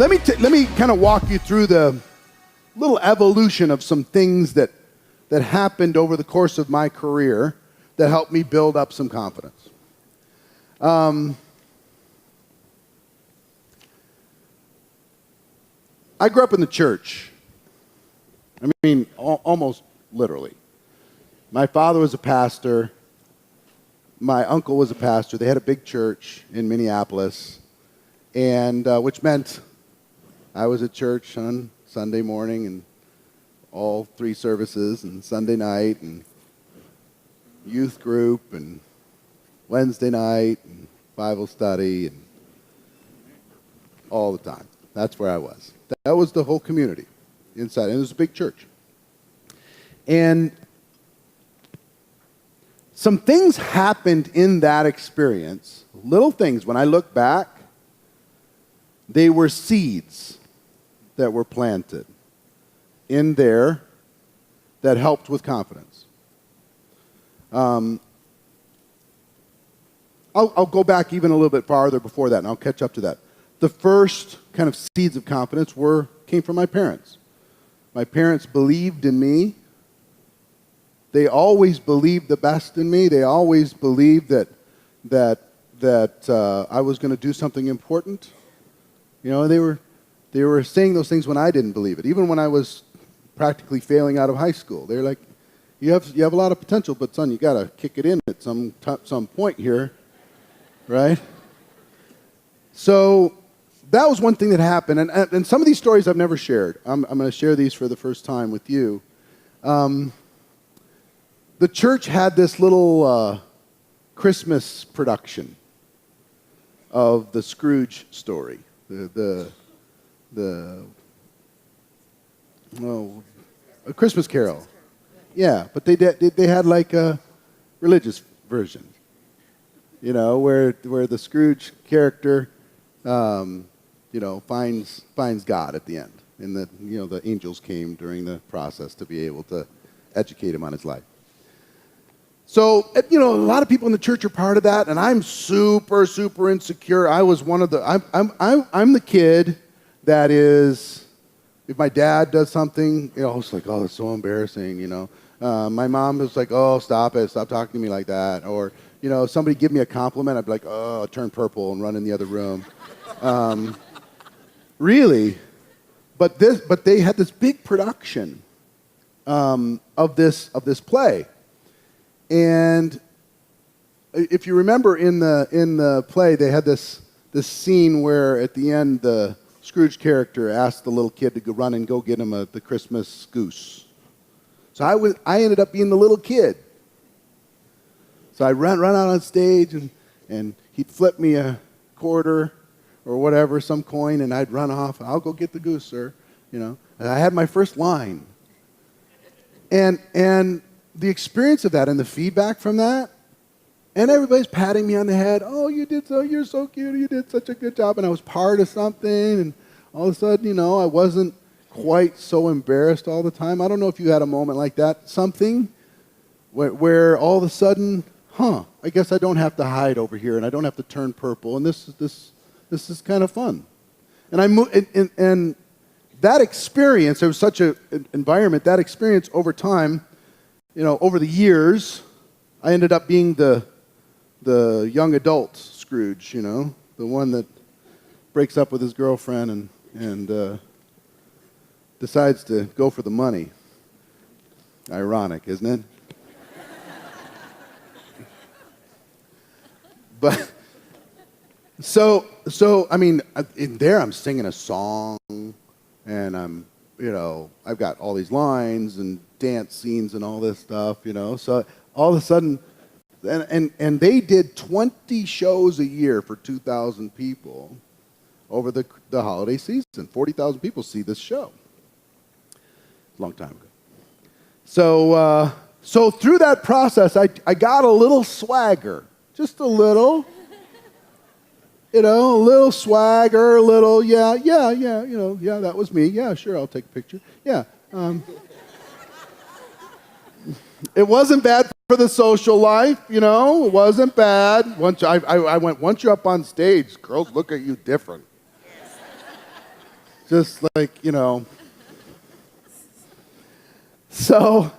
let me kind of walk you through the little evolution of some things that happened over the course of my career that helped me build up some confidence. I grew up in the church. I mean, almost literally. My father was a pastor. My uncle was a pastor. They had a big church in Minneapolis, and which meant I was at church on Sunday morning and all 3 services, and Sunday night, and youth group, and Wednesday night, and Bible study, and all the time. That's where I was. That was the whole community inside, and it was a big church. And some things happened in that experience, little things. When I look back, they were seeds that were planted in there that helped with confidence. I'll go back even a little bit farther before that, and I'll catch up to that. The first kind of seeds of confidence came from my parents. My parents believed in me. They always believed the best in me. They always believed that I was going to do something important. You know, they were saying those things when I didn't believe it. Even when I was practically failing out of high school, they're like, "You have a lot of potential, but son, you got to kick it in at some point here, right?" So that was one thing that happened, and some of these stories I've never shared. I'm going to share these for the first time with you. The church had this little Christmas production of the Scrooge story, a Christmas Carol. Yeah, but they had like a religious version, you know, where the Scrooge character, finds God at the end, and the angels came during the process to be able to educate him on his life. So, a lot of people in the church are part of that, and I'm super, super insecure. I was one of the, I'm the kid that is, if my dad does something, it's like, oh, that's so embarrassing, My mom was like, oh, stop it, stop talking to me like that. Or, if somebody give me a compliment, I'd be like, oh, I'll turn purple and run in the other room. Really? But they had this big production of this play. And if you remember in the play, they had this scene where at the end the Scrooge character asked the little kid to go run and go get him the Christmas goose. So I ended up being the little kid. So I run out on stage and he'd flip me a quarter or whatever, some coin, and I'd run off. I'll go get the goose, sir. And I had my first line. And the experience of that and the feedback from that, and everybody's patting me on the head. Oh, you're so cute. You did such a good job. And I was part of something. And all of a sudden, I wasn't quite so embarrassed all the time. I don't know if you had a moment like that. Something where all of a sudden, I guess I don't have to hide over here, and I don't have to turn purple. And this is kind of fun. And and that experience, there was such an environment. That experience over time. Over the years, I ended up being the young adult Scrooge, the one that breaks up with his girlfriend and decides to go for the money. Ironic, isn't it? But so I mean, in there I'm singing a song, and I've got all these lines and dance scenes and all this stuff, So all of a sudden, and they did 20 shows a year for 2,000 people over the holiday season. 40,000 people see this show. Long time ago. So through that process, I got a little swagger, just a little. A little swagger, a little, yeah, that was me. Yeah, sure, I'll take a picture. Yeah. It wasn't bad for the social life, it wasn't bad. Once I went, once you're up on stage, girls look at you different. Just like, So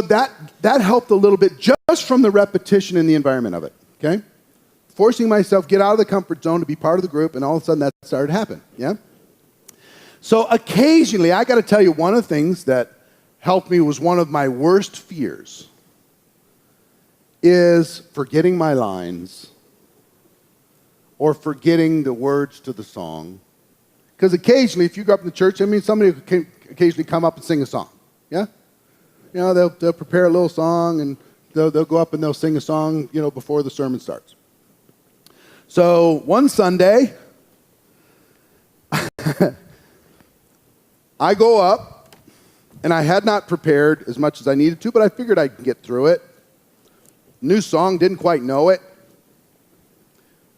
that helped a little bit just from the repetition in the environment of it, okay? Forcing myself, get out of the comfort zone to be part of the group, and all of a sudden that started to happen, yeah? So occasionally, I got to tell you, one of the things that helped me was one of my worst fears is forgetting my lines or forgetting the words to the song. Because occasionally, if you grew up in the church, somebody can occasionally come up and sing a song, yeah? They'll prepare a little song, and they'll go up and they'll sing a song, before the sermon starts. So one Sunday, I go up, and I had not prepared as much as I needed to, but I figured I'd get through it. New song, didn't quite know it.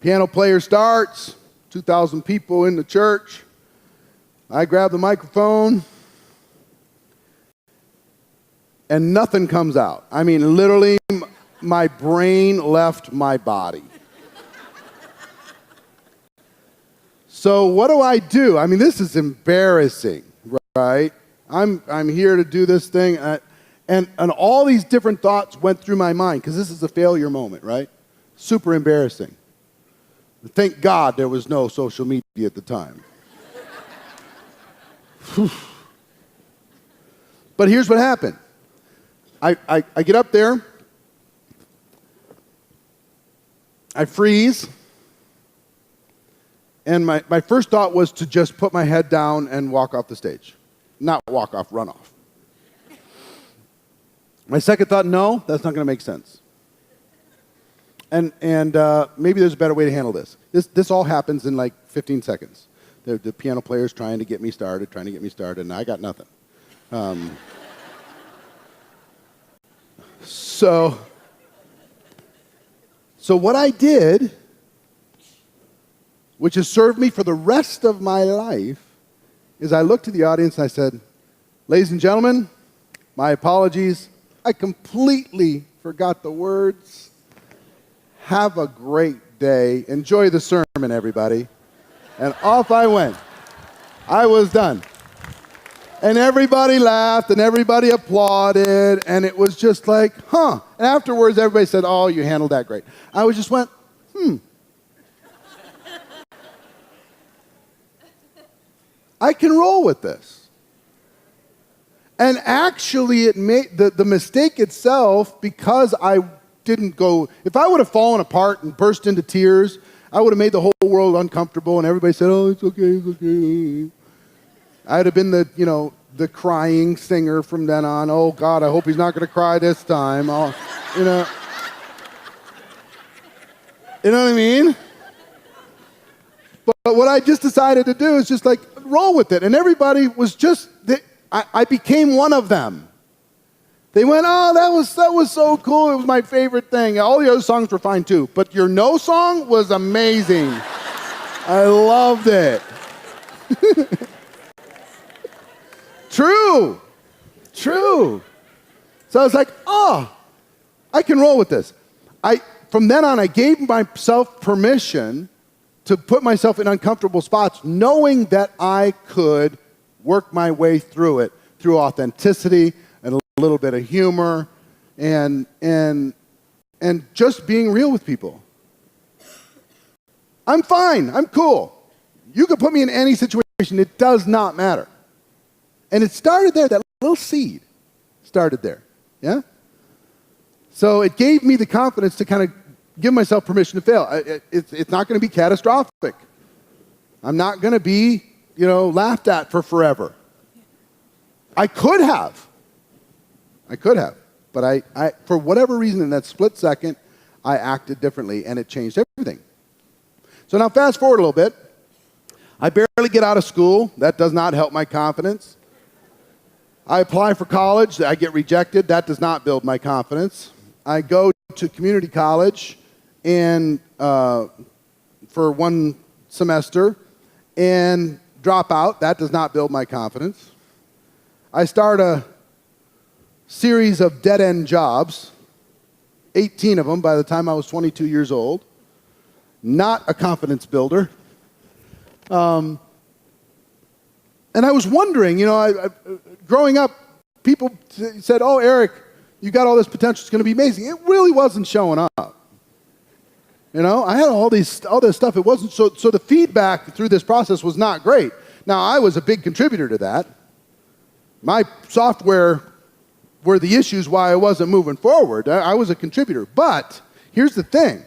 Piano player starts, 2,000 people in the church. I grab the microphone, and nothing comes out. Literally, my brain left my body. So what do? This is embarrassing, right? I'm here to do this thing, and all these different thoughts went through my mind, because this is a failure moment, right? Super embarrassing. Thank God there was no social media at the time. But here's what happened. I get up there, I freeze, and my first thought was to just put my head down and walk off the stage. Not walk off, run off. My second thought, no, that's not going to make sense. And maybe there's a better way to handle this. This all happens in like 15 seconds. The piano player's trying to get me started, and I got nothing. So what I did, which has served me for the rest of my life, is I looked to the audience and I said, ladies and gentlemen, my apologies. I completely forgot the words. Have a great day. Enjoy the sermon, everybody. And off I went. I was done. And everybody laughed and everybody applauded, and it was just like, huh. And afterwards, everybody said, oh, you handled that great. I just went, I can roll with this. And actually, it made the mistake itself, because I didn't go, if I would have fallen apart and burst into tears, I would have made the whole world uncomfortable, and everybody said, oh, it's okay. I'd have been the crying singer from then on. Oh, God, I hope he's not going to cry this time. You know what I mean? But what I just decided to do is just like roll with it. And everybody was just, I became one of them. They went, oh, that was so cool. It was my favorite thing. All the other songs were fine too. But your no song was amazing. I loved it. True. So I was like, oh, I can roll with this. From then on, I gave myself permission to put myself in uncomfortable spots, knowing that I could work my way through it, through authenticity and a little bit of humor and just being real with people. I'm fine. I'm cool. You can put me in any situation. It does not matter. And it started there. That little seed started there. Yeah? So it gave me the confidence to kind of give myself permission to fail. It's not going to be catastrophic. I'm not going to be, laughed at for forever. I could have. But I for whatever reason, in that split second, I acted differently, and it changed everything. So now fast forward a little bit. I barely get out of school. That does not help my confidence. I apply for college. I get rejected. That does not build my confidence. I go to community college and for one semester and drop out. That does not build my confidence. I start a series of dead-end jobs, 18 of them by the time I was 22 years old. Not a confidence builder. And I was wondering, growing up, people said, oh, Eric, you got all this potential, it's going to be amazing. It really wasn't showing up. I had all this stuff. It wasn't so the feedback through this process was not great. Now, I was a big contributor to that. My software were the issues why I wasn't moving forward. I was a contributor. But here's the thing.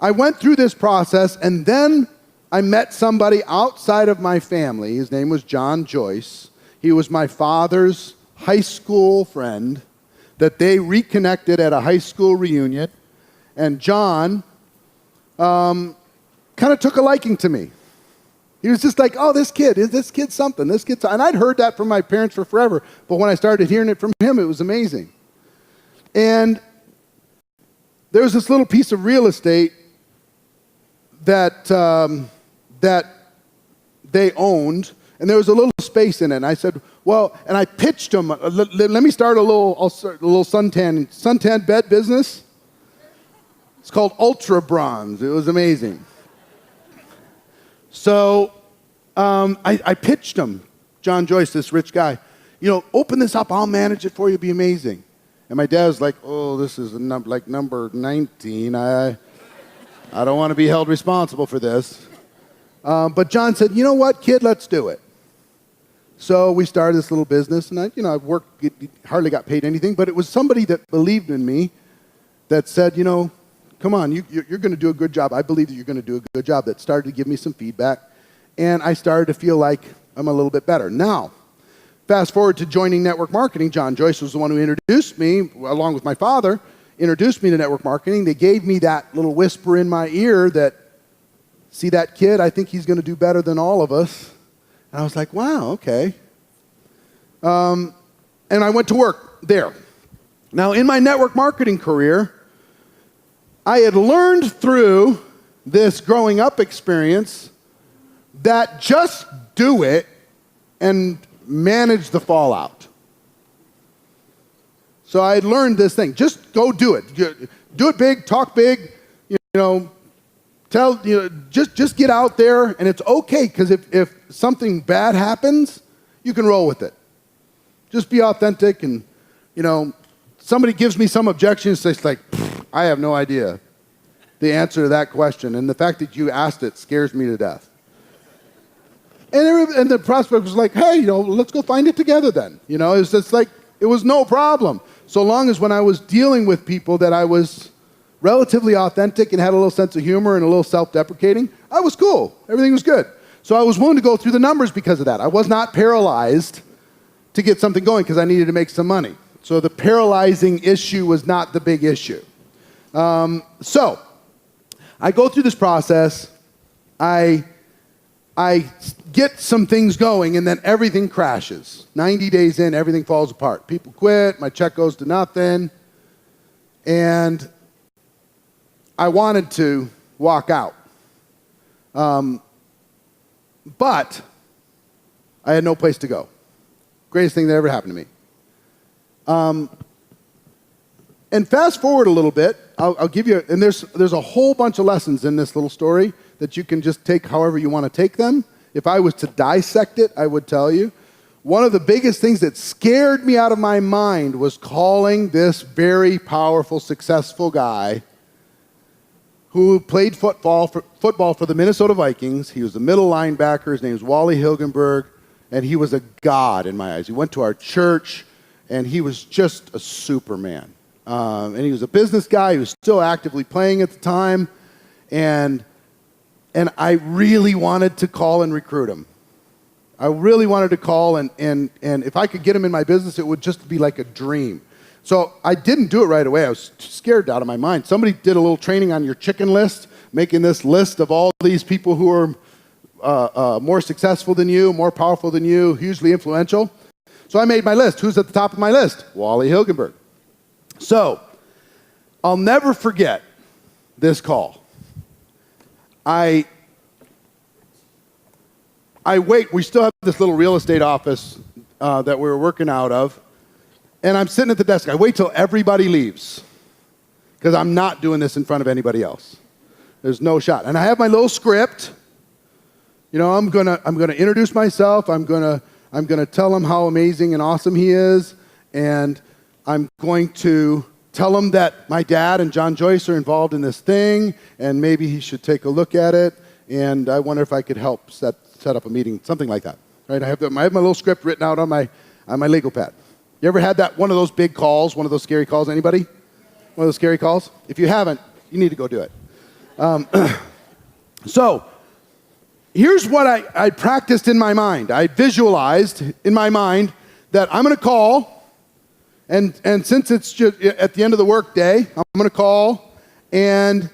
I went through this process, and then I met somebody outside of my family. His name was John Joyce. He was my father's high school friend that they reconnected at a high school reunion. And John kind of took a liking to me. He was just like, oh, this kid's something. And I'd heard that from my parents for forever. But when I started hearing it from him, it was amazing. And there was this little piece of real estate that they owned, and there was a little space in it. And I said, well, and I pitched him, let me start a little suntan bed business. It's called Ultra Bronze. It was amazing. So I pitched him, John Joyce, this rich guy. Open this up, I'll manage it for you, it'll be amazing. And my dad was like, oh, this is like number 19. I don't want to be held responsible for this. But John said, you know what, kid, let's do it. So we started this little business, and I worked, hardly got paid anything, but it was somebody that believed in me that said, come on, you're going to do a good job. I believe that you're going to do a good job. That started to give me some feedback, and I started to feel like I'm a little bit better. Now, fast forward to joining network marketing. John Joyce was the one who introduced me, along with my father, introduced me to network marketing. They gave me that little whisper in my ear that, see that kid, I think he's going to do better than all of us. And I was like, wow, okay. And I went to work there. Now, in my network marketing career, I had learned through this growing up experience that just do it and manage the fallout. So I had learned this thing. Just go do it. Do it big, talk big, just get out there, and it's okay, because if something bad happens, you can roll with it. Just be authentic, and somebody gives me some objections, it's like, I have no idea the answer to that question, and the fact that you asked it scares me to death. And the prospect was like, hey, let's go find it together then. It was just like, it was no problem. So long as when I was dealing with people that I was relatively authentic and had a little sense of humor and a little self-deprecating, I was cool. Everything was good. So I was willing to go through the numbers because of that. I was not paralyzed to get something going because I needed to make some money. So the paralyzing issue was not the big issue. So I go through this process. I get some things going, and then everything crashes. 90 days in, everything falls apart. People quit. My check goes to nothing. And I wanted to walk out. But I had no place to go. Greatest thing that ever happened to me. And fast forward a little bit, I'll give you, and there's a whole bunch of lessons in this little story that you can just take however you want to take them. If I was to dissect it, I would tell you. One of the biggest things that scared me out of my mind was calling this very powerful, successful guy who played football for the Minnesota Vikings. He was a middle linebacker. His name was Wally Hilgenberg, and he was a god in my eyes. He went to our church, and he was just a superman. And he was a business guy. He was still actively playing at the time, and I really wanted to call and recruit him. I really wanted to call, and if I could get him in my business, it would just be like a dream. So I didn't do it right away. I was scared out of my mind. Somebody did a little training on your chicken list, making this list of all these people who are more successful than you, more powerful than you, hugely influential. So I made my list. Who's at the top of my list? Wally Hilgenberg. So I'll never forget this call. I wait. We still have this little real estate office that we were working out of. And I'm sitting at the desk. I wait till everybody leaves because I'm not doing this in front of anybody else. There's no shot. And I have my little script I'm gonna introduce myself. I'm gonna tell him how amazing and awesome he is, and I'm going to tell him that my dad and John Joyce are involved in this thing, and maybe he should take a look at it. And I wonder if I could help set up a meeting, something like that. Right? I have my little script written out on my legal pad. You ever had one of those big calls, one of those scary calls? Anybody? One of those scary calls? If you haven't, you need to go do it. So here's what I practiced in my mind. I visualized in my mind that I'm going to call, and since it's just at the end of the workday, I'm going to call, and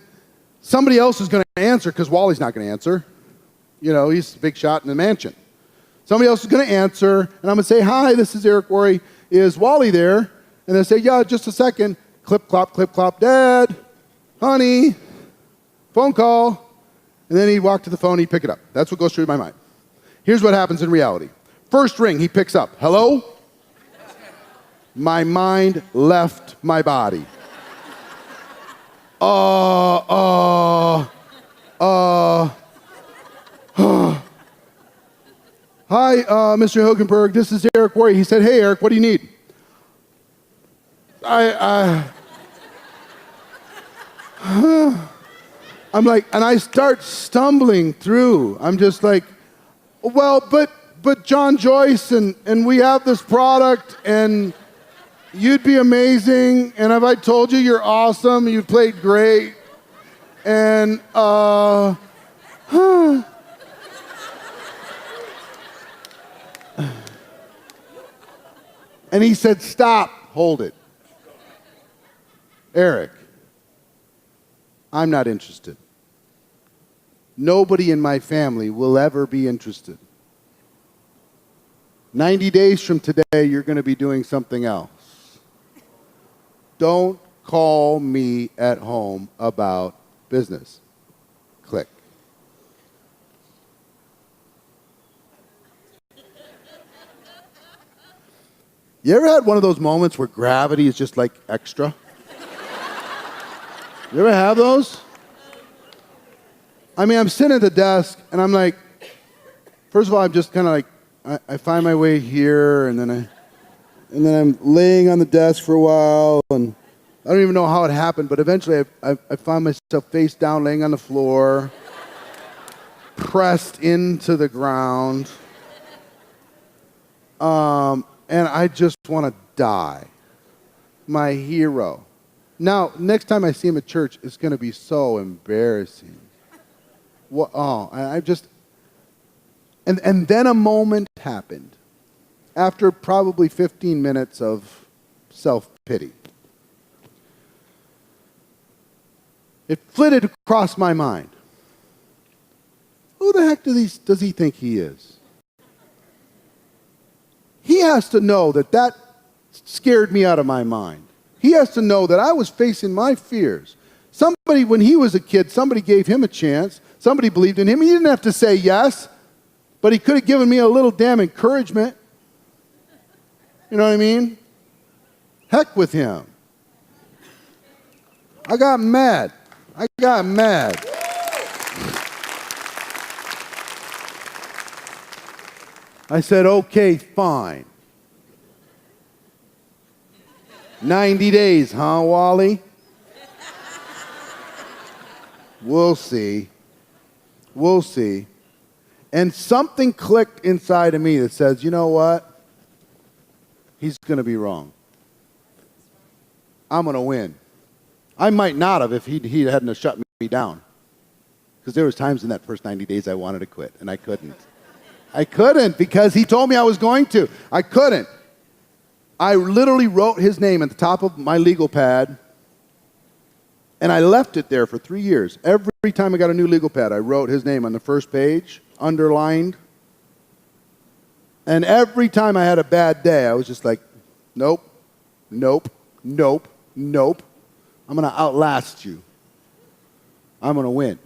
somebody else is going to answer because Wally's not going to answer. He's a big shot in the mansion. Somebody else is going to answer, and I'm going to say, "Hi, this is Eric Worre. Is Wally there?" And they say, "Yeah, just a second." Clip, clop, "Dad, honey, phone call." And then he'd walk to the phone, he'd pick it up. That's what goes through my mind. Here's what happens in reality. First ring, he picks up. "Hello?" My mind left my body. "Hi, Mr. Hilgenberg, this is Eric Worre." He said, "Hey, Eric, what do you need?" I'm like, and I start stumbling through. I'm just like, "Well, but John Joyce, and we have this product, and you'd be amazing, and have I told you you're awesome, you played great, and And he said, "Stop, hold it. Eric, I'm not interested. Nobody in my family will ever be interested. 90 days from today, you're going to be doing something else. Don't call me at home about business." Click. You ever had one of those moments where gravity is just like extra? You ever have those? I mean, I'm sitting at the desk, and I'm like, first of all, I'm just kind of like, I find my way here, and then I'm laying on the desk for a while, and I don't even know how it happened, but eventually I found myself face down, laying on the floor, pressed into the ground, and I just want to die. My hero. Now, next time I see him at church, it's going to be so embarrassing. And then a moment happened after probably 15 minutes of self-pity. It flitted across my mind. Who the heck does he think he is? He has to know that scared me out of my mind. He has to know that I was facing my fears. Somebody, when he was a kid, somebody gave him a chance. Somebody believed in him. He didn't have to say yes, but he could have given me a little damn encouragement. You know what I mean? Heck with him. I got mad. I said, "Okay, fine. 90 days, huh, Wally? We'll see. And something clicked inside of me that says, you know what? He's going to be wrong. I'm going to win. I might not have if he hadn't have shut me down. Because there was times in that first 90 days I wanted to quit, and I couldn't. Because he told me I was going to. I couldn't. I literally wrote his name at the top of my legal pad, and I left it there for 3 years. Every time I got a new legal pad, I wrote his name on the first page, underlined. And every time I had a bad day, I was just like, nope. I'm going to outlast you. I'm going to win.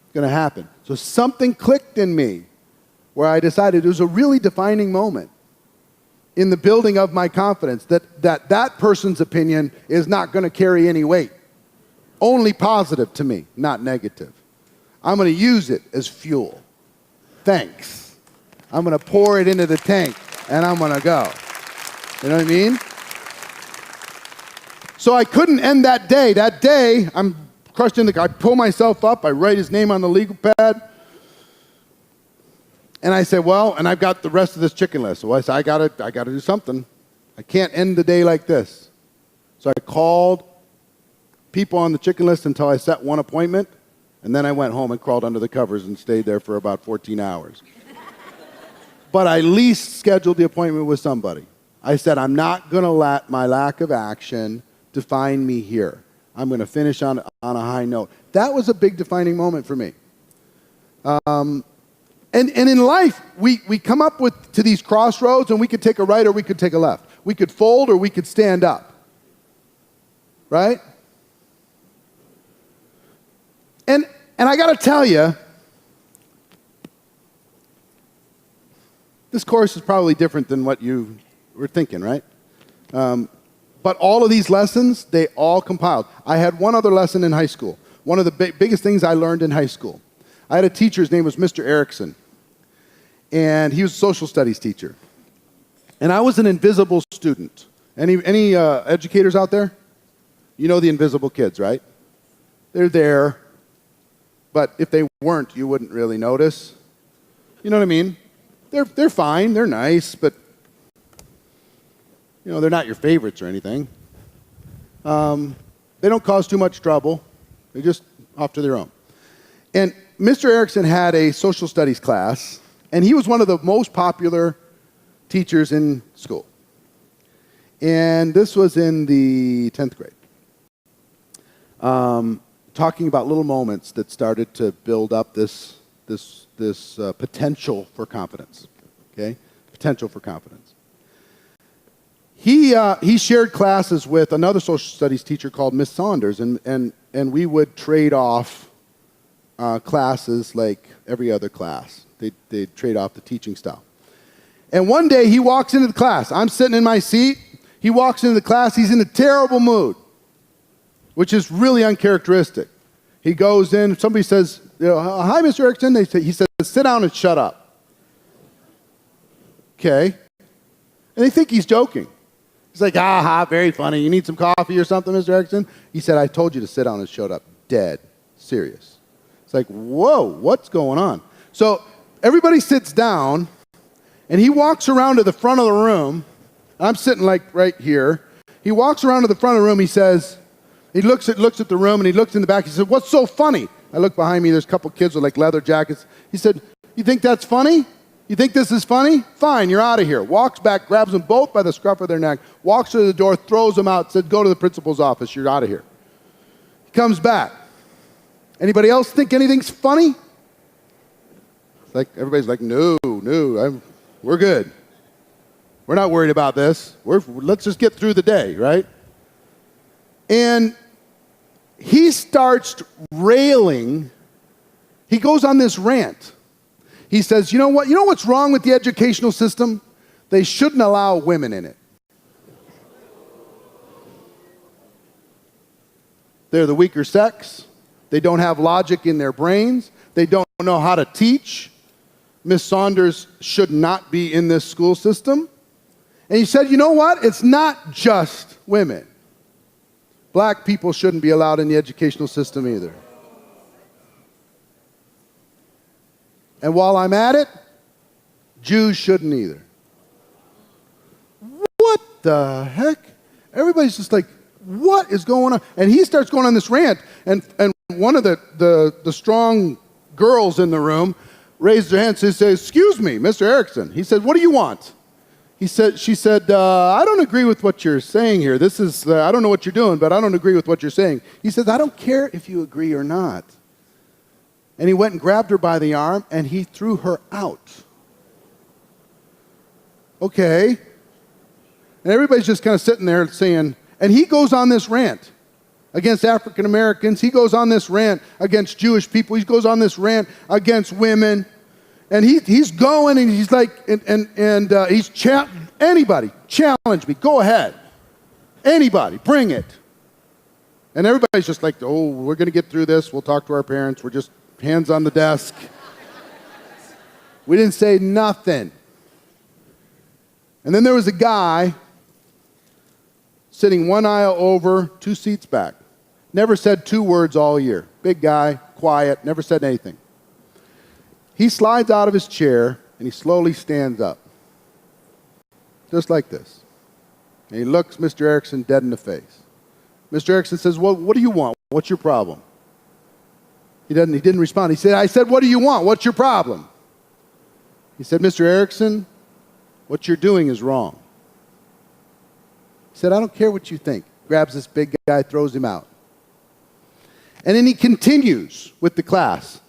It's going to happen. So something clicked in me where I decided it was a really defining moment in the building of my confidence that person's opinion is not going to carry any weight. Only positive to me, not negative. I'm going to use it as fuel. thanks. I'm going to pour it into the tank, and I'm going to go. You know what I mean? So I couldn't end that day. That day, I'm crushed in I pull myself up, I write his name on the legal pad, and I said, well, and I've got the rest of this chicken list. So I said, I gotta do something. I can't end the day like this. So I called people on the chicken list until I set one appointment, and then I went home and crawled under the covers and stayed there for about 14 hours. But I at least scheduled the appointment with somebody. I said, I'm not going to let my lack of action define me here. I'm going to finish on a high note. That was a big defining moment for me. And in life, we come up to these crossroads, and we could take a right or we could take a left. We could fold or we could stand up. Right? And I got to tell you, this course is probably different than what you were thinking, right? But all of these lessons, they all compiled. I had one other lesson in high school. One of the biggest things I learned in high school. I had a teacher, his name was Mr. Erickson. And he was a social studies teacher. And I was an invisible student. Any educators out there? You know the invisible kids, right? They're there. But if they weren't, you wouldn't really notice. You know what I mean? They're fine, they're nice, but they're not your favorites or anything. They don't cause too much trouble. They're just off to their own. And Mr. Erickson had a social studies class, and he was one of the most popular teachers in school. And this was in the 10th grade. Talking about little moments that started to build up this potential for confidence. Okay? Potential for confidence. He shared classes with another social studies teacher called Miss Saunders, and we would trade off classes like every other class. They'd trade off the teaching style. And one day he walks into the class. I'm sitting in my seat. He walks into the class. He's in a terrible mood, which is really uncharacteristic. He goes in. Somebody says, hi, Mr. Erickson. He says, sit down and shut up. Okay. And they think he's joking. He's like, very funny. You need some coffee or something, Mr. Erickson? He said, I told you to sit down and shut up. Dead serious. It's like, whoa, what's going on? So everybody sits down, and he walks around to the front of the room. I'm sitting like right here. He walks around to the front of the room. He says, he looks at the room, and he looks in the back. He said, what's so funny? I look behind me. There's a couple kids with like leather jackets. He said, you think that's funny? You think this is funny? Fine, you're out of here. Walks back, grabs them both by the scruff of their neck, walks to the door, throws them out, said, go to the principal's office. You're out of here. He comes back. Anybody else think anything's funny? It's like everybody's like, no, we're good. We're not worried about this. Let's just get through the day, right? And he starts railing. He goes on this rant. He says, you know what? You know what's wrong with the educational system? They shouldn't allow women in it. They're the weaker sex. They don't have logic in their brains. They don't know how to teach. Miss Saunders should not be in this school system. And he said, you know what? It's not just women. Black people shouldn't be allowed in the educational system either. And while I'm at it, Jews shouldn't either. What the heck? Everybody's just like, what is going on? And he starts going on this rant, and one of the strong girls in the room raised her hand and said, excuse me, Mr. Erickson. He said, what do you want? She said, I don't agree with what you're saying here. I don't know what you're doing, but I don't agree with what you're saying. He says, I don't care if you agree or not. And he went and grabbed her by the arm, and he threw her out. Okay. And everybody's just kind of sitting there saying, and he goes on this rant against African Americans. He goes on this rant against Jewish people. He goes on this rant against women. And he's going, and he's like, he's anybody, challenge me, go ahead. Anybody, bring it. And everybody's just like, oh, we're going to get through this. We'll talk to our parents. We're just hands on the desk. And he goes on this rant. And everybody's just like, oh, we're going to get through this. We'll talk to our parents. We're just hands on the desk. And everybody's just like, oh, we're going to get through this. We'll talk to our parents. We're just hands on the desk. And We didn't say nothing. And then there was a guy sitting one aisle over, 2 seats back. Never said 2 words all year. Big guy, quiet, never said anything. He slides out of his chair and he slowly stands up. Just like this. And he looks Mr. Erickson dead in the face. Mr. Erickson says, well, what do you want? What's your problem? He didn't respond. He said, I said, what do you want? What's your problem? He said, Mr. Erickson, what you're doing is wrong. He said, I don't care what you think. Grabs this big guy, throws him out. And then he continues with the class.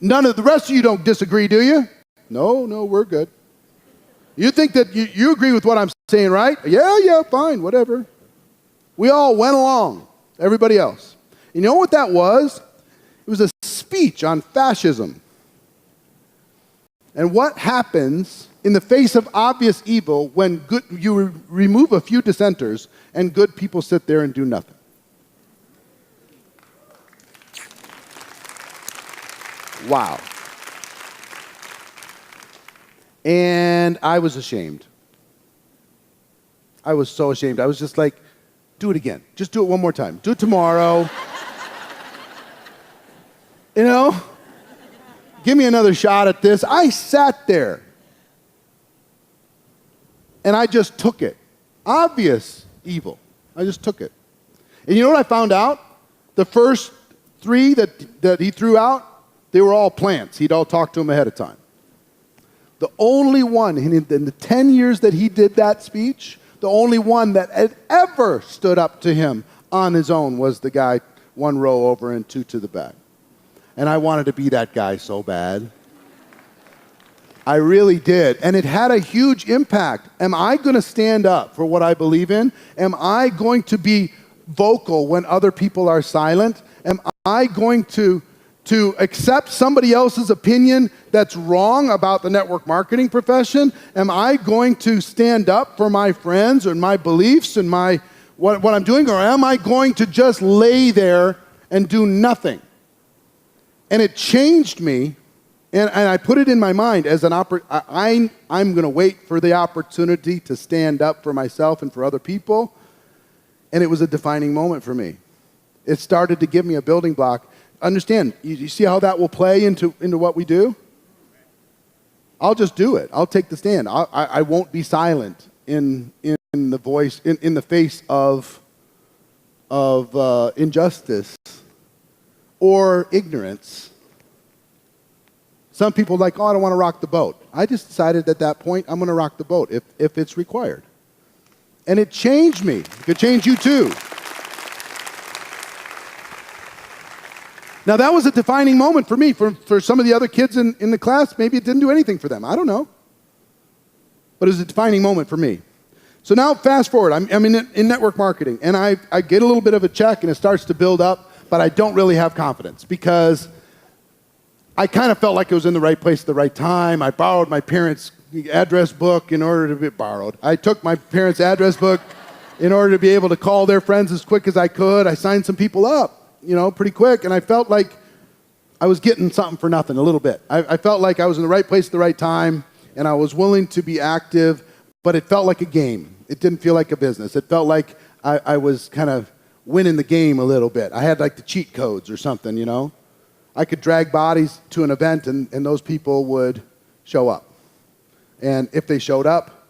None of the rest of you don't disagree, do you? No, we're good. You think that you agree with what I'm saying, right? Yeah, fine, whatever. We all went along, everybody else. You know what that was? It was a speech on fascism. And what happens in the face of obvious evil when you remove a few dissenters and good people sit there and do nothing? Wow. And I was ashamed. I was so ashamed. I was just like, do it again. Just do it one more time. Do it tomorrow. You know? Give me another shot at this. I sat there. And I just took it. Obvious evil. I just took it. And you know what I found out? The first 3 that he threw out, they were all plants. He'd all talked to them ahead of time. The only one in the 10 years that he did that speech, the only one that had ever stood up to him on his own was the guy 1 row over and 2 to the back. And I wanted to be that guy so bad. I really did. And it had a huge impact. Am I going to stand up for what I believe in? Am I going to be vocal when other people are silent? Am I going to accept somebody else's opinion that's wrong about the network marketing profession? Am I going to stand up for my friends and my beliefs and what I'm doing? Or am I going to just lay there and do nothing? And it changed me, and I put it in my mind as I'm going to wait for the opportunity to stand up for myself and for other people. And it was a defining moment for me. It started to give me a building block. Understand, you see how that will play into what we do? I'll just do it. I'll take the stand. I won't be silent in the voice, in the face of injustice or ignorance. Some people are like, oh, I don't want to rock the boat. I just decided at that point, I'm going to rock the boat if it's required. And it changed me. It could change you too. Now, that was a defining moment for me. For some of the other kids in the class, maybe it didn't do anything for them. I don't know. But it was a defining moment for me. So now, fast forward. I'm in network marketing, and I get a little bit of a check, and it starts to build up, but I don't really have confidence because I kind of felt like it was in the right place at the right time. I borrowed my parents' address book in order to be borrowed. I took my parents' address book in order to be able to call their friends as quick as I could. I signed some people up, pretty quick, and I felt like I was getting something for nothing a little bit. I felt like I was in the right place at the right time, and I was willing to be active, but it felt like a game. It didn't feel like a business. It felt like I was kind of winning the game a little bit. I had like the cheat codes or something, I could drag bodies to an event, and those people would show up. And if they showed up,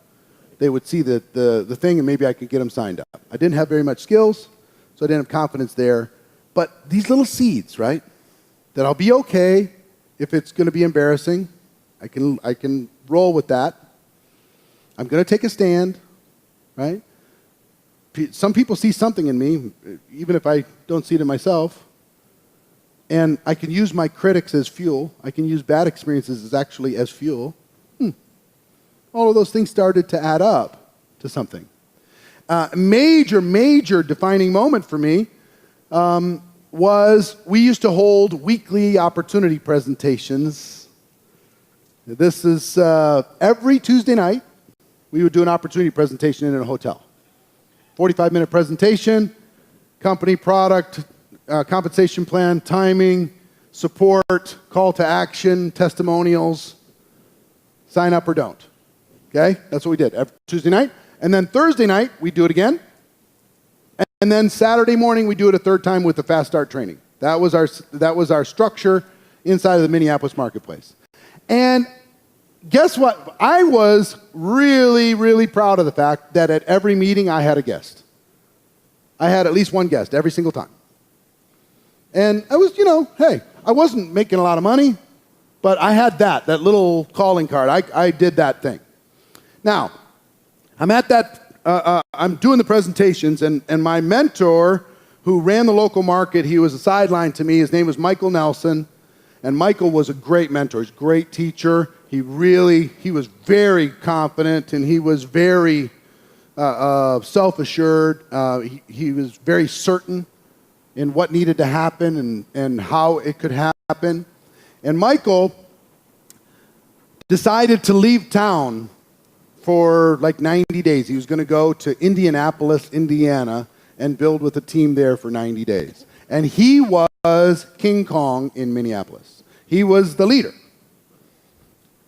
they would see the thing, and maybe I could get them signed up. I didn't have very much skills, so I didn't have confidence there. But these little seeds, right, that I'll be okay if it's going to be embarrassing. I can roll with that. I'm going to take a stand, right? Some people see something in me, even if I don't see it in myself. And I can use my critics as fuel. I can use bad experiences as fuel. All of those things started to add up to something. Major defining moment for me was we used to hold weekly opportunity presentations. This is every Tuesday night, we would do an opportunity presentation in a hotel. 45-minute presentation, company, product, compensation plan, timing, support, call to action, testimonials. Sign up or don't. Okay? That's what we did every Tuesday night. And then Thursday night, we do it again. And then Saturday morning, we do it a third time with the fast start training. That was our structure inside of the Minneapolis marketplace. And guess what? I was really, really proud of the fact that at every meeting I had a guest. I had at least one guest every single time. And I was, hey, I wasn't making a lot of money, but I had that little calling card. I did that thing. Now, I'm at that, I'm doing the presentations, and my mentor, who ran the local market, he was a sideline to me. His name was Michael Nelson, and Michael was a great mentor. He's a great teacher. He was very confident, and he was very self-assured. He was very certain in what needed to happen and how it could happen. And Michael decided to leave town for like 90 days. He was going to go to Indianapolis, Indiana, and build with a team there for 90 days. And he was King Kong in Minneapolis. He was the leader.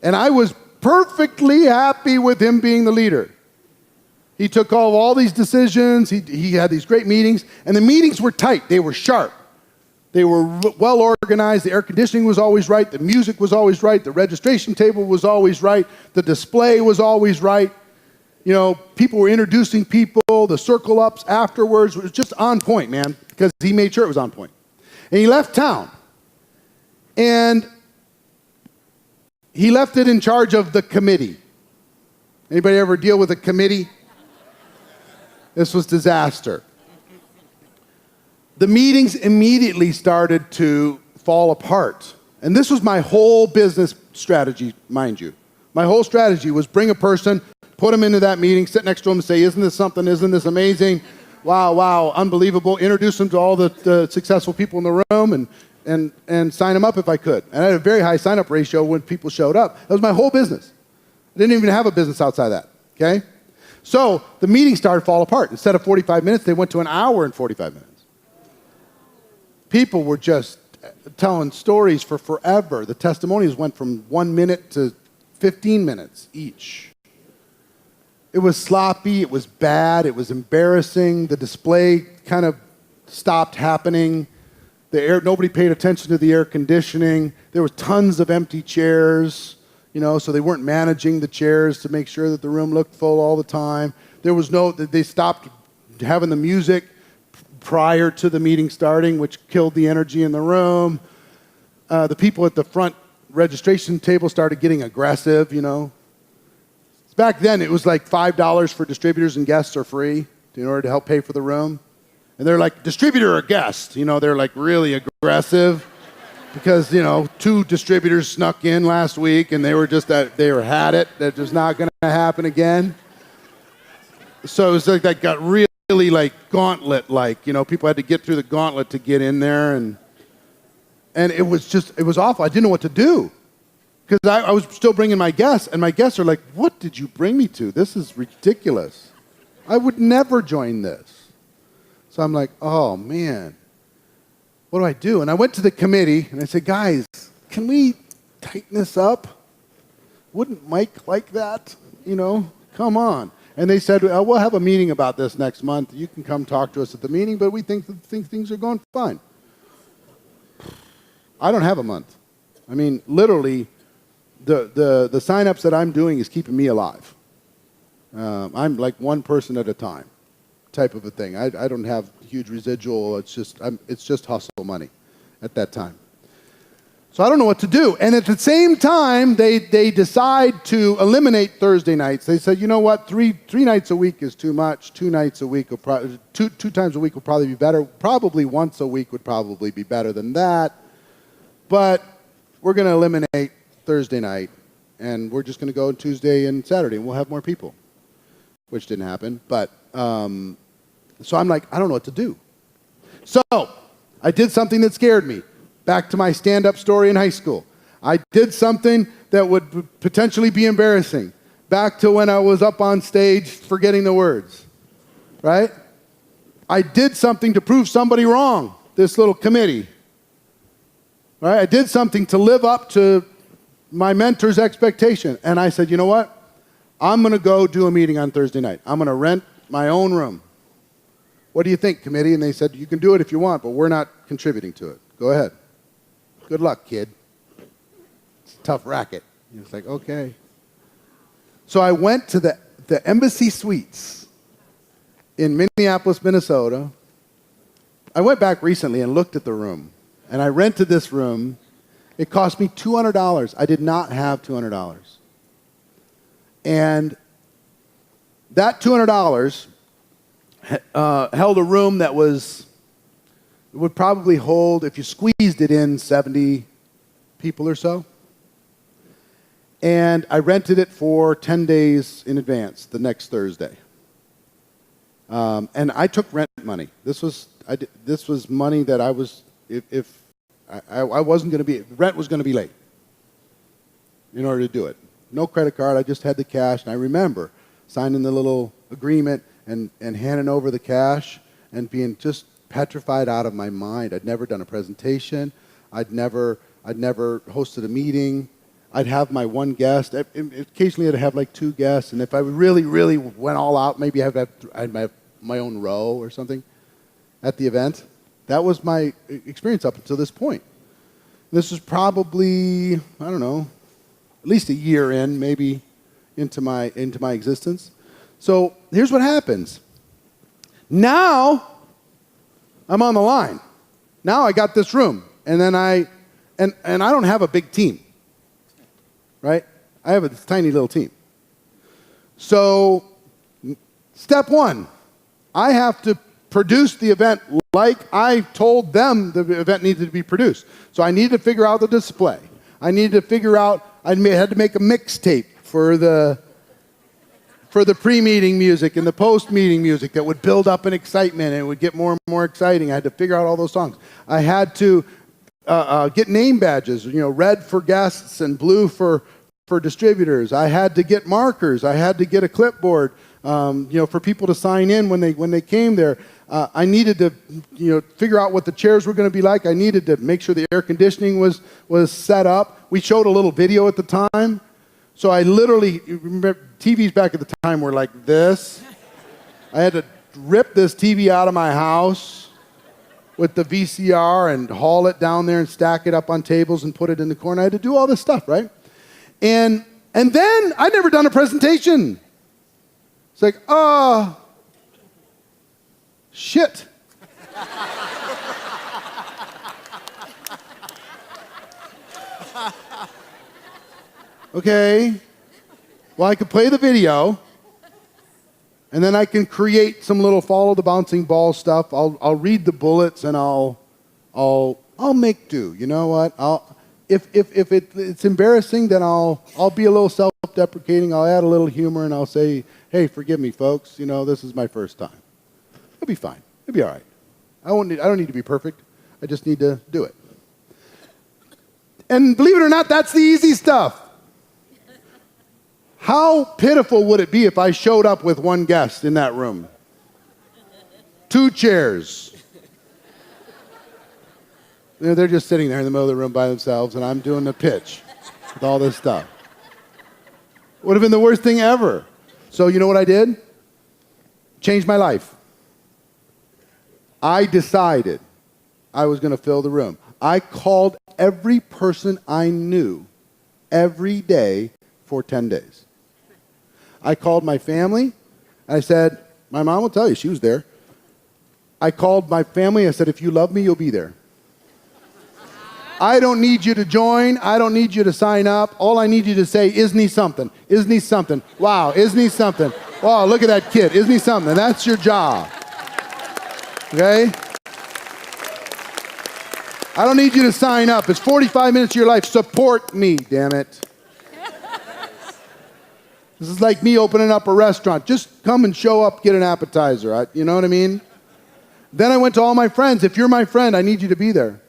And I was perfectly happy with him being the leader. He took all these decisions. He had these great meetings. And the meetings were tight. They were sharp. They were well organized. The air conditioning was always right. The music was always right. The registration table was always right. The display was always right. People were introducing people. The circle ups afterwards was just on point, man, because he made sure it was on point. And he left town. And he left it in charge of the committee. Anybody ever deal with a committee? This was disaster. The meetings immediately started to fall apart. And this was my whole business strategy, mind you. My whole strategy was bring a person, put them into that meeting, sit next to them and say, isn't this something? Isn't this amazing? Wow, unbelievable. Introduce them to all the successful people in the room and sign them up if I could. And I had a very high sign-up ratio when people showed up. That was my whole business. I didn't even have a business outside that, okay? So the meeting started to fall apart. Instead of 45 minutes, they went to an hour and 45 minutes. People were just telling stories for forever. The testimonials went from 1 minute to 15 minutes each. It was sloppy. It was bad. It was embarrassing. The display kind of stopped happening. Nobody paid attention to the air conditioning. There was tons of empty chairs, so they weren't managing the chairs to make sure that the room looked full all the time. They stopped having the music prior to the meeting starting, which killed the energy in the room. The people at the front registration table started getting aggressive, Back then, it was like $5 for distributors and guests are free in order to help pay for the room. And they're like, distributor or guest? They're like really aggressive because, 2 distributors snuck in last week and they had it. That was not going to happen again. So it was like that got really like gauntlet-like. People had to get through the gauntlet to get in there. And it was awful. I didn't know what to do. Because I was still bringing my guests, and my guests are like, what did you bring me to? This is ridiculous. I would never join this. So I'm like, oh, man, what do I do? And I went to the committee, and I said, guys, can we tighten this up? Wouldn't Mike like that? Come on. And they said, we'll have a meeting about this next month. You can come talk to us at the meeting, but we think things are going fine. I don't have a month. I mean, literally, the sign-ups that I'm doing is keeping me alive. I'm like one person at a time type of a thing. I don't have huge residual. It's just hustle money at that time. So I don't know what to do. And at the same time, they decide to eliminate Thursday nights. They said, you know what, three nights a week is too much. 2 nights a week will two times a week will probably be better. Probably once a week would probably be better than that. But we're going to eliminate Thursday night, and we're just going to go Tuesday and Saturday, and we'll have more people, which didn't happen. But so I'm like, I don't know what to do. So I did something that scared me. Back to my stand-up story in high school. I did something that would potentially be embarrassing. Back to when I was up on stage forgetting the words, right? I did something to prove somebody wrong, this little committee. Right? I did something to live up to my mentor's expectation. And I said, you know what? I'm going to go do a meeting on Thursday night. I'm going to rent my own room. What do you think, committee? And they said, you can do it if you want, but we're not contributing to it. Go ahead. Good luck, kid. It's a tough racket. It's like, okay. So I went to the Embassy Suites in Minneapolis, Minnesota. I went back recently and looked at the room, and I rented this room. It cost me $200. I did not have $200. And that $200 held a room that would probably hold, if you squeezed it in, 70 people or so. And I rented it for 10 days in advance, the next Thursday. And I took rent money. This was money that I was, I wasn't going to be, rent was going to be late in order to do it. No credit card, I just had the cash. And I remember signing the little agreement and handing over the cash and being just petrified out of my mind. I'd never done a presentation. I'd never hosted a meeting. I'd have my one guest. Occasionally I'd have like two guests. And if I really, really went all out, maybe I'd have my own row or something at the event. That was my experience up until this point. This was probably, I don't know, at least a year in, maybe into my existence. So here's what happens. Now I'm on the line. Now I got this room, and then I don't have a big team, right? I have a tiny little team. So step one, I have to produce the event like I told them the event needed to be produced. So I needed to figure out the display. I needed to figure out, I had to make a mixtape for the pre-meeting music and the post-meeting music that would build up an excitement and it would get more and more exciting. I had to figure out all those songs. I had to get name badges, red for guests and blue for distributors. I had to get markers. I had to get a clipboard, for people to sign in when they came there. I needed to, figure out what the chairs were going to be like. I needed to make sure the air conditioning was set up. We showed a little video at the time. So I literally, remember, TVs back at the time were like this. I had to rip this TV out of my house with the VCR and haul it down there and stack it up on tables and put it in the corner. I had to do all this stuff, right? And then I'd never done a presentation. It's like, shit. Okay, well, I could play the video, and then I can create some little follow the bouncing ball stuff. I'll read the bullets, and I'll make do. You know what? If it's embarrassing, then I'll be a little self-deprecating. I'll add a little humor, and I'll say, hey, forgive me, folks. This is my first time. It'll be fine. It'll be all right. I don't need to be perfect. I just need to do it. And believe it or not, that's the easy stuff. How pitiful would it be if I showed up with one guest in that room? 2 chairs. They're just sitting there in the middle of the room by themselves, and I'm doing the pitch with all this stuff. Would have been the worst thing ever. So you know what I did? Changed my life. I decided I was going to fill the room. I called every person I knew every day for 10 days. I called my family. I said, my mom will tell you, she was there. I called my family. I said, if you love me, you'll be there. I don't need you to join. I don't need you to sign up. All I need you to say, isn't he something? Isn't he something? Wow, isn't he something? Wow, look at that kid. Isn't he something? That's your job. Okay? I don't need you to sign up. It's 45 minutes of your life. Support me, damn it. This is like me opening up a restaurant. Just come and show up, get an appetizer. You know what I mean? Then I went to all my friends. If you're my friend, I need you to be there.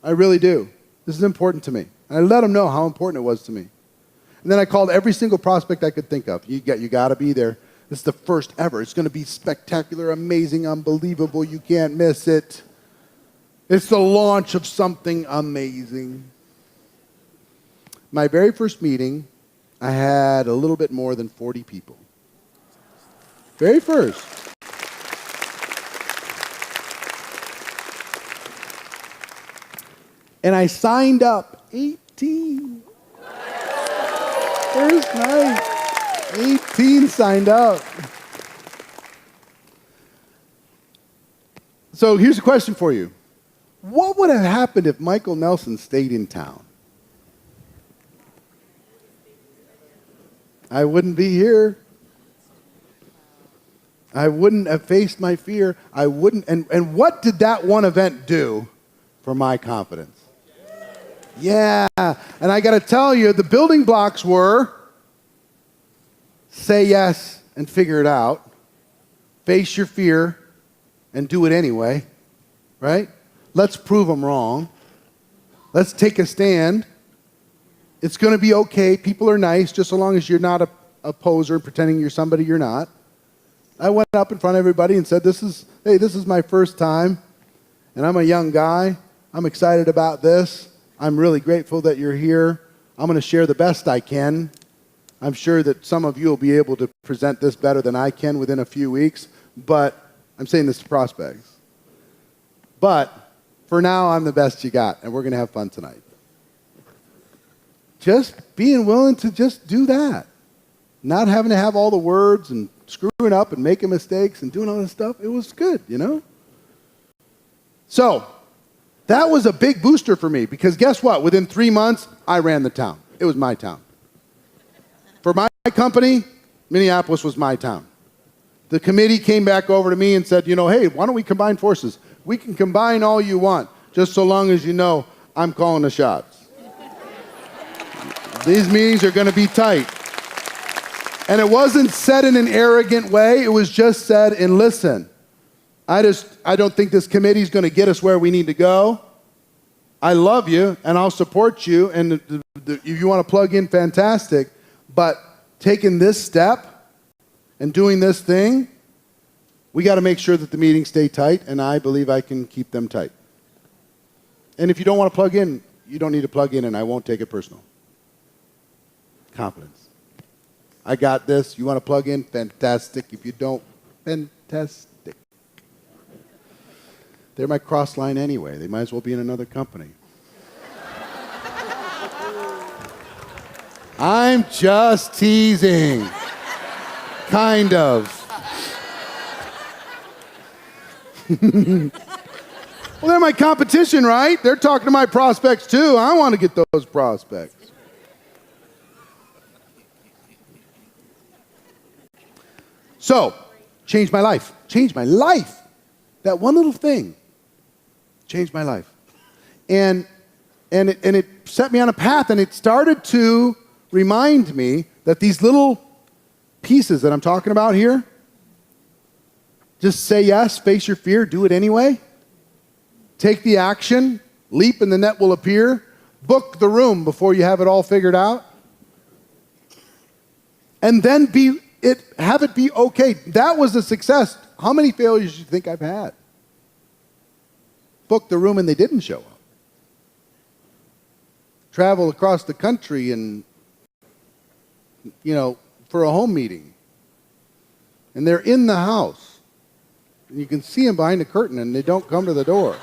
I really do. This is important to me. And I let them know how important it was to me. And then I called every single prospect I could think of. You got to be there. This is the first ever. It's going to be spectacular, amazing, unbelievable. You can't miss it. It's the launch of something amazing. My very first meeting, I had a little bit more than 40 people. Very first. And I signed up 18. First night, 18 signed up. So here's a question for you. What would have happened if Michael Nelson stayed in town? I wouldn't be here. I wouldn't have faced my fear. I wouldn't. And what did that one event do for my confidence? Yeah. And I got to tell you, the building blocks were say yes and figure it out. Face your fear and do it anyway. Right? Let's prove them wrong. Let's take a stand. It's going to be okay. People are nice, just so long as you're not a poser pretending you're somebody you're not. I went up in front of everybody and said, this is my first time, and I'm a young guy. I'm excited about this. I'm really grateful that you're here. I'm going to share the best I can. I'm sure that some of you will be able to present this better than I can within a few weeks, but I'm saying this to prospects. But for now, I'm the best you got, and we're going to have fun tonight. Just being willing to just do that. Not having to have all the words and screwing up and making mistakes and doing all this stuff. It was good, you know? So, that was a big booster for me because guess what? Within 3 months, I ran the town. It was my town. For my company, Minneapolis was my town. The committee came back over to me and said, hey, why don't we combine forces? We can combine all you want, just so long as you know I'm calling the shots. These meetings are going to be tight. And it wasn't said in an arrogant way. It was just said in, listen, I don't think this committee is going to get us where we need to go. I love you, and I'll support you. And if you want to plug in, fantastic. But taking this step and doing this thing, we got to make sure that the meetings stay tight, and I believe I can keep them tight. And if you don't want to plug in, you don't need to plug in, and I won't take it personal. Confidence. I got this. You want to plug in? Fantastic. If you don't, fantastic. They're my cross line anyway. They might as well be in another company. I'm just teasing. Kind of. Well, they're my competition, right? They're talking to my prospects too. I want to get those prospects. So, changed my life. Changed my life. That one little thing changed my life. And it set me on a path, and it started to remind me that these little pieces that I'm talking about here, just say yes, face your fear, do it anyway. Take the action, leap and the net will appear. Book the room before you have it all figured out. And then have it be okay. That was a success. How many failures do you think I've had? Booked the room and they didn't show up. Travel across the country and, for a home meeting. And they're in the house. And you can see them behind the curtain and they don't come to the door.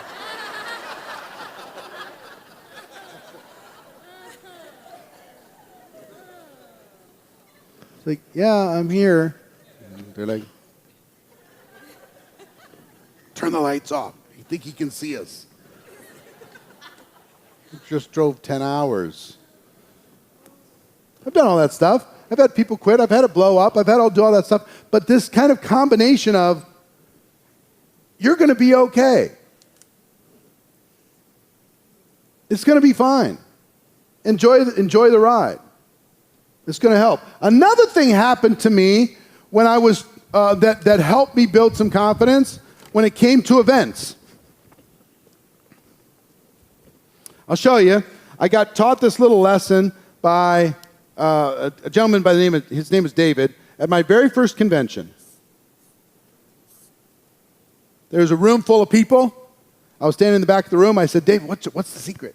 It's like, yeah, I'm here. And they're like, turn the lights off. You think he can see us? Just drove 10 hours. I've done all that stuff. I've had people quit. I've had it blow up. I've had to do all that stuff. But this kind of combination of, you're going to be okay. It's going to be fine. Enjoy the ride. It's going to help. Another thing happened to me when I was that helped me build some confidence when it came to events. I'll show you. I got taught this little lesson by a gentleman by the name of, his name is David, at my very first convention. There was a room full of people. I was standing in the back of the room. I said, Dave, what's the secret?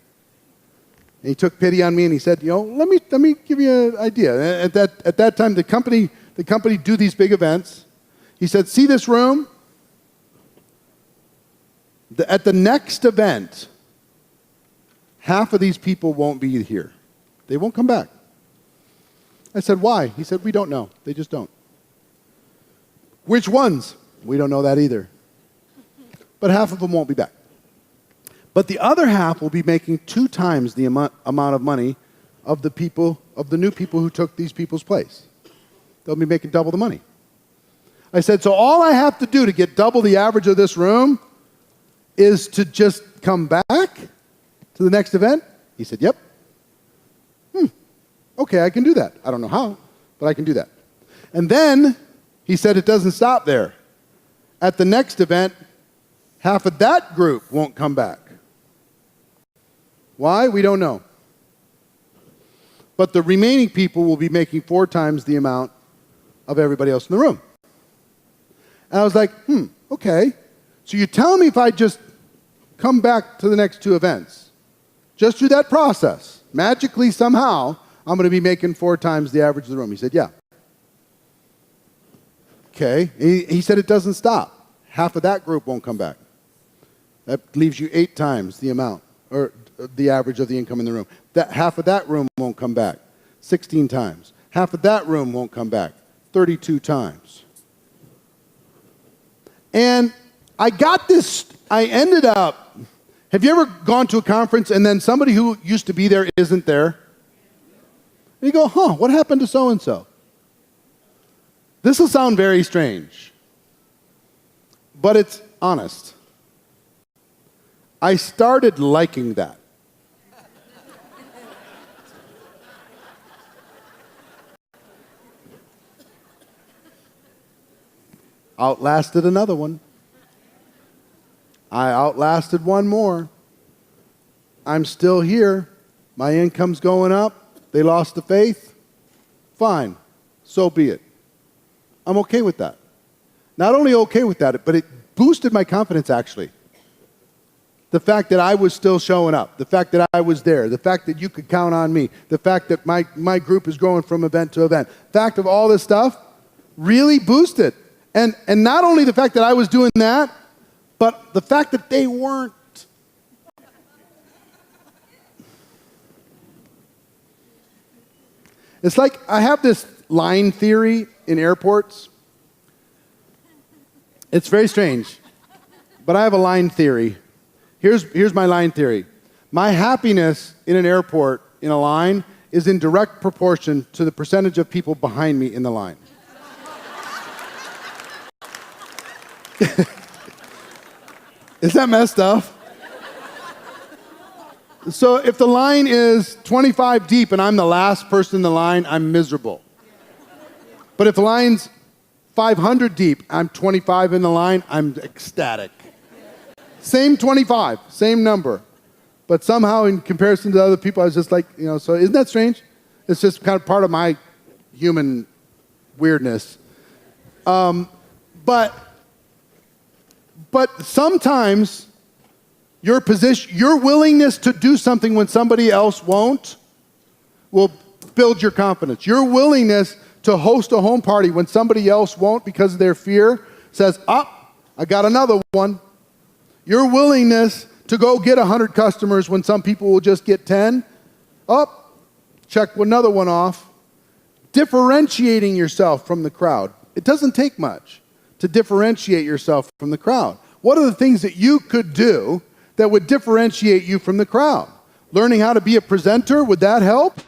And he took pity on me and he said, let me give you an idea. At that time, the company do these big events. He said, see this room? At the next event, half of these people won't be here. They won't come back. I said, why? He said, we don't know. They just don't. Which ones? We don't know that either. But half of them won't be back. But the other half will be making 2 times the amount of money of the new people who took these people's place. They'll be making double the money. I said, so all I have to do to get double the average of this room is to just come back to the next event? He said, yep. Okay, I can do that. I don't know how, but I can do that. And then he said it doesn't stop there. At the next event, half of that group won't come back. Why? We don't know. But the remaining people will be making 4 times the amount of everybody else in the room. And I was like, okay. So you tell me if I just come back to the next 2 events, just through that process, magically somehow, I'm going to be making 4 times the average of the room. He said, yeah. Okay. He said it doesn't stop. Half of that group won't come back. That leaves you 8 times the amount, or the average of the income in the room. Half of that room won't come back. 16 times. Half of that room won't come back. 32 times. And I got this, I ended up, have you ever gone to a conference and then somebody who used to be there isn't there? And you go, what happened to so-and-so? This will sound very strange, but it's honest. I started liking that. Outlasted another one. I outlasted one more. I'm still here. My income's going up. They lost the faith. Fine. So be it. I'm okay with that. Not only okay with that, but it boosted my confidence, actually. The fact that I was still showing up. The fact that I was there. The fact that you could count on me. The fact that my group is growing from event to event. The fact of all this stuff really boosted. And not only the fact that I was doing that, but the fact that they weren't. It's like I have this line theory in airports. It's very strange, but I have a line theory. Here's my line theory. My happiness in an airport, in a line, is in direct proportion to the percentage of people behind me in the line. Is that messed up? So if the line is 25 deep and I'm the last person in the line, I'm miserable. But if the line's 500 deep, I'm 25 in the line, I'm ecstatic. Same 25, same number. But somehow in comparison to other people, I was just like, so isn't that strange? It's just kind of part of my human weirdness. But sometimes your willingness to do something when somebody else won't will build your confidence. Your willingness to host a home party when somebody else won't because of their fear says, I got another one. Your willingness to go get 100 customers when some people will just get 10, check another one off. Differentiating yourself from the crowd. It doesn't take much to differentiate yourself from the crowd. What are the things that you could do that would differentiate you from the crowd? Learning how to be a presenter, would that help?